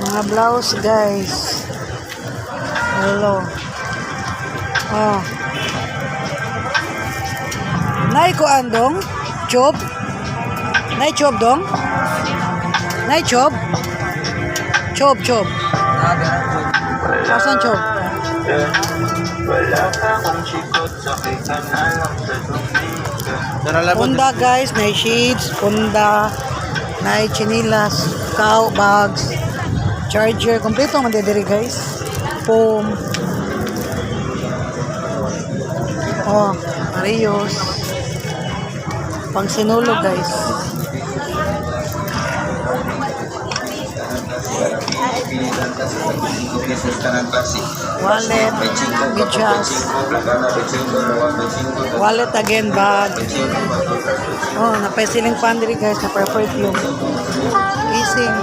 Mga blouse guys. Hello. Oh. Nay ko andong job. Nay job dong. Nay job. Job. Asan job? Wala ka kung sikot, sakit ka na lang sa tumika. Punda guys, nay shades, punda, nay chinilas, cow bags, charger, kompleto ang mandidiri guys. Foam. Oh, Marios. Pang sinulog guys. Wallet, medyas. Wallet again, bag. Oh, napay siling pan diri guys, na perfume. Kissing,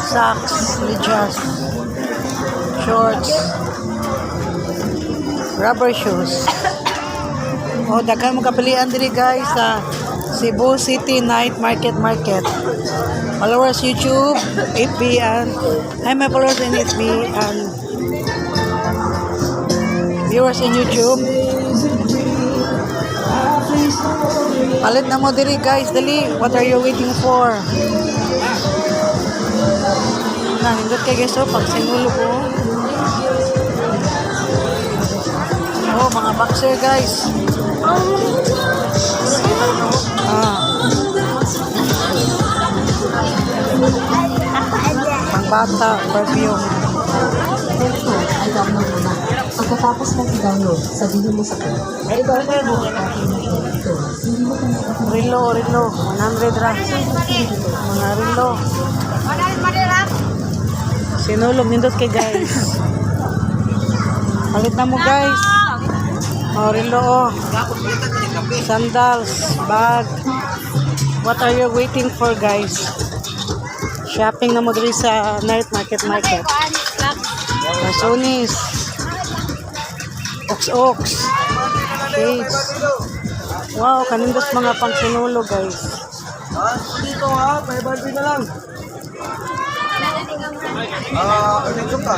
socks, medyas, shorts, rubber shoes. Oh, daghan mo kapilian diri guys sa Cebu City Night Market. Followers YouTube, FB, and hi my followers in FB and viewers in YouTube. Palit na mo diri guys, dali. What are you waiting for? Nindot kay guys, oh, pag sinulo ko. Oh, mga boxer guys. Pangbata, perfume. Pagkatapos mag-download, sabihin mo sa akin. Rilo, 100 ra. Mga rilo. Sinulog nindot kay guys. Palit na mo guys. Oh, rilo, oh. Sandals, bag. What are you waiting for guys? Shopping na mo diri sa Night Market. Sonis. Ox. Shades. Wow, kanindos mga pang sinulo guys. Dito ha, 500 na lang. Ito ka.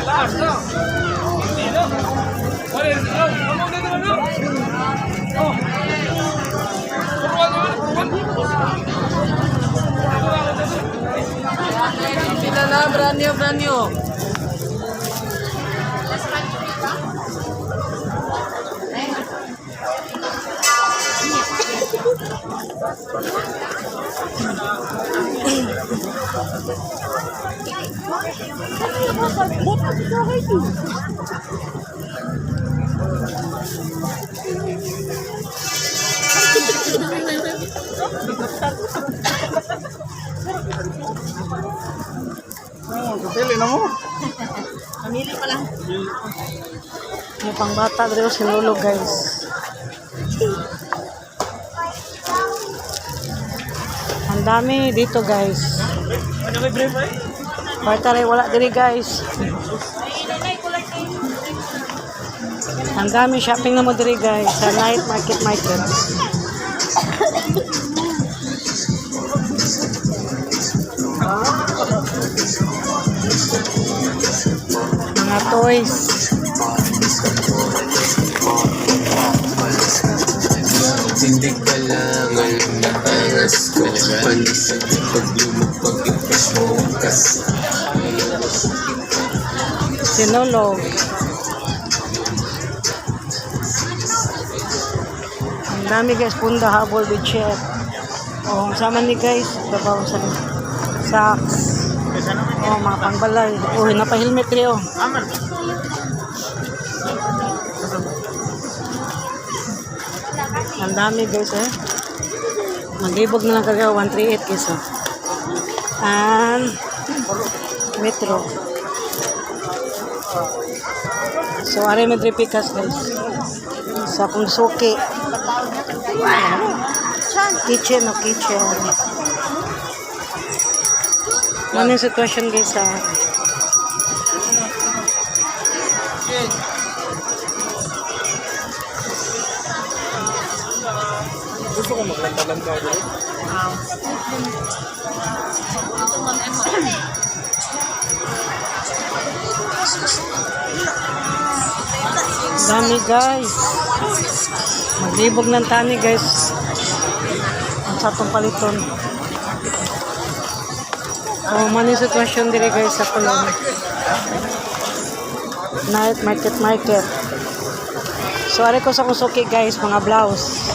Sila na, brand new. Pili na mo. Pamili pa lang. May pangbata dito sinulog guys. Ang dami dito guys. Partare wala diri guys. Ang dami shopping na mo diri guys sa Night Market. Mga toys. Hindi ka lang alam na angas ko. Panisip pag lumupag ipasmokas. Sinulog. Ang dami guys, punda, habol, with chef. Oh, sama ni guys, trabaho sa socks. Oh, mga pangbalay. Oh, napa-helmet rin oh. Ang dami guys eh. Maglibog na lang kagawa 138 guys oh. And Metro. So, are medri pikas guys. Sa akong suki. Kitchen. Ano yung sitwasyon guys ha? Gusto ko maglanta-lanta dito. Dami guys. Maglibog ng tani guys. Ang sa itong paliton. Oh, mani sitwasyon diri guys sa kulong. Night market. So, ari ko sa kusuki guys, mga blouse.